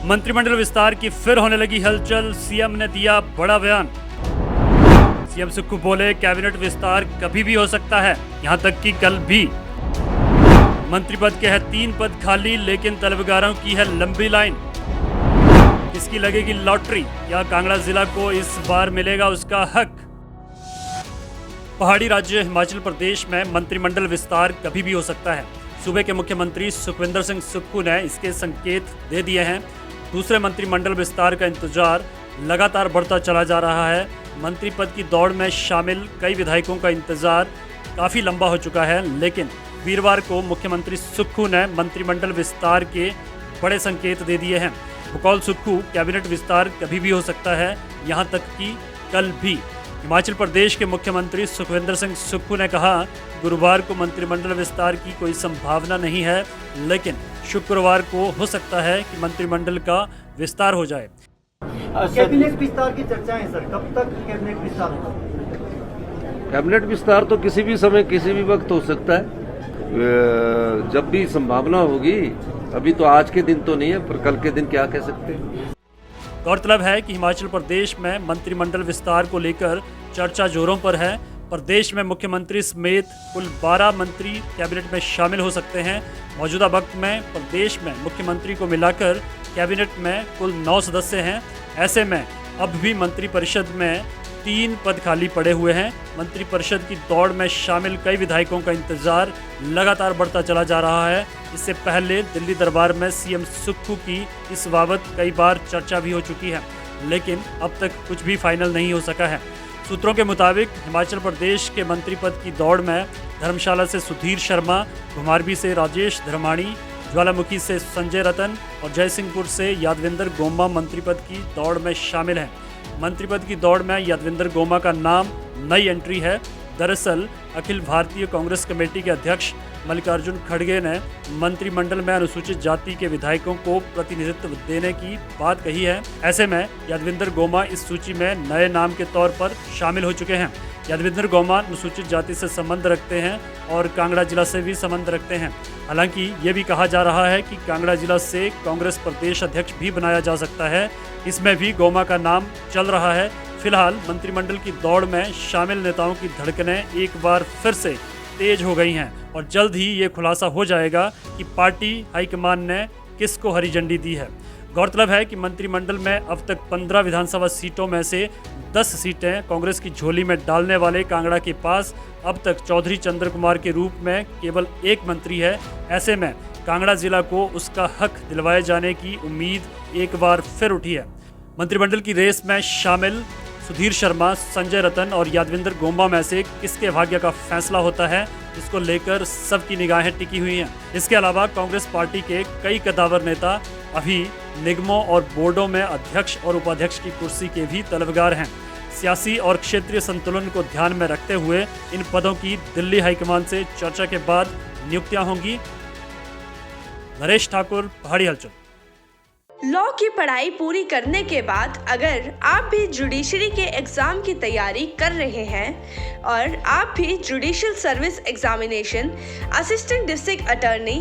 मंत्रिमंडल विस्तार की फिर होने लगी हलचल, सीएम ने दिया बड़ा बयान। सीएम सुक्खू बोले कैबिनेट विस्तार कभी भी हो सकता है, यहां तक कि कल भी। मंत्री पद के हैं 3 पद खाली, लेकिन तलबगारों की है लंबी लाइन। किसकी लगेगी लॉटरी, या कांगड़ा जिला को इस बार मिलेगा उसका हक। पहाड़ी राज्य हिमाचल प्रदेश में मंत्रिमंडल विस्तार कभी भी हो सकता है। सूबे के मुख्यमंत्री सुखविंदर सिंह सुक्खू ने इसके संकेत दे दिए हैं। दूसरे मंत्रिमंडल विस्तार का इंतजार लगातार बढ़ता चला जा रहा है। मंत्री पद की दौड़ में शामिल कई विधायकों का इंतजार काफ़ी लंबा हो चुका है, लेकिन वीरवार को मुख्यमंत्री सुक्खू ने मंत्रिमंडल विस्तार के बड़े संकेत दे दिए हैं। बकौल सुक्खू कैबिनेट विस्तार कभी भी हो सकता है, यहां तक कि कल भी। हिमाचल प्रदेश के मुख्यमंत्री सुखविंदर सिंह सुक्खू ने कहा, गुरुवार को मंत्रिमंडल विस्तार की कोई संभावना नहीं है, लेकिन शुक्रवार को हो सकता है कि मंत्रिमंडल का विस्तार हो जाए। कैबिनेट विस्तार की चर्चा है सर, कब तक कैबिनेट विस्तार होगा? कैबिनेट विस्तार तो किसी भी समय किसी भी वक्त हो सकता है, जब भी संभावना होगी। अभी तो आज के दिन तो नहीं है, पर कल के दिन क्या कह सकते हैं। गौरतलब है कि हिमाचल प्रदेश में मंत्रिमंडल विस्तार को लेकर चर्चा जोरों पर है। प्रदेश में मुख्यमंत्री समेत कुल 12 मंत्री कैबिनेट में शामिल हो सकते हैं। मौजूदा वक्त में प्रदेश में मुख्यमंत्री को मिलाकर कैबिनेट में कुल 9 सदस्य हैं। ऐसे में अब भी मंत्रिपरिषद में 3 पद खाली पड़े हुए हैं। मंत्रिपरिषद की दौड़ में शामिल कई विधायकों का इंतजार लगातार बढ़ता चला जा रहा है। इससे पहले दिल्ली दरबार में सीएम सुक्खू की इस बाबत कई बार चर्चा भी हो चुकी है, लेकिन अब तक कुछ भी फाइनल नहीं हो सका है। सूत्रों के मुताबिक हिमाचल प्रदेश के मंत्री पद की दौड़ में धर्मशाला से सुधीर शर्मा, घुमारवी से राजेश धर्माणी, ज्वालामुखी से संजय रतन और जयसिंहपुर से यादविंदर गोमा मंत्री पद की दौड़ में शामिल हैं। मंत्री पद की दौड़ में यादविंदर गोमा का नाम नई एंट्री है। दरअसल अखिल भारतीय कांग्रेस कमेटी के अध्यक्ष मल्लिकार्जुन खड़गे ने मंत्रिमंडल में अनुसूचित जाति के विधायकों को प्रतिनिधित्व देने की बात कही है। ऐसे में यादविंदर गोमा इस सूची में नए नाम के तौर पर शामिल हो चुके हैं। यादविंदर गोमा अनुसूचित जाति से संबंध रखते हैं और कांगड़ा जिला से भी संबंध रखते हैं। हालांकि ये भी कहा जा रहा है कि कांगड़ा जिला से कांग्रेस प्रदेश अध्यक्ष भी बनाया जा सकता है। इसमें भी गोमा का नाम चल रहा है। फिलहाल मंत्रिमंडल की दौड़ में शामिल नेताओं की धड़कनें एक बार फिर से तेज हो गई हैं और जल्द ही ये खुलासा हो जाएगा कि पार्टी हाईकमान ने किसको हरी झंडी दी है। गौरतलब है कि मंत्रिमंडल में अब तक 15 विधानसभा सीटों में से 10 सीटें कांग्रेस की झोली में डालने वाले कांगड़ा के पास अब तक चौधरी चंद्र कुमार के रूप में केवल एक मंत्री है। ऐसे में कांगड़ा जिला को उसका हक दिलवाए जाने की उम्मीद एक बार फिर उठी है। मंत्रिमंडल की रेस में शामिल सुधीर शर्मा, संजय रतन और यादविंदर गोमा में से किसके भाग्य का फैसला होता है, इसको लेकर सबकी निगाहें टिकी हुई हैं। इसके अलावा कांग्रेस पार्टी के कई कदावर नेता अभी निगमों और बोर्डों में अध्यक्ष और उपाध्यक्ष की कुर्सी के भी तलबगार हैं। सियासी और क्षेत्रीय संतुलन को ध्यान में रखते हुए इन पदों की दिल्ली हाईकमान से चर्चा के बाद नियुक्तियां होंगी। नरेश ठाकुर, पहाड़ी हलचल। लॉ की पढ़ाई पूरी करने के बाद अगर आप भी जुडिशरी के एग्ज़ाम की तैयारी कर रहे हैं और आप भी judicial service examination, assistant district attorney,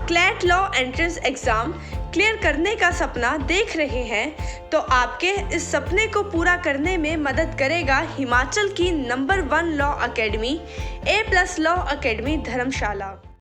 CLAT law entrance exam clear करने का सपना देख रहे हैं, तो आपके इस सपने को पूरा करने में मदद करेगा हिमाचल की number 1 law academy, A+ law academy Dharamshala.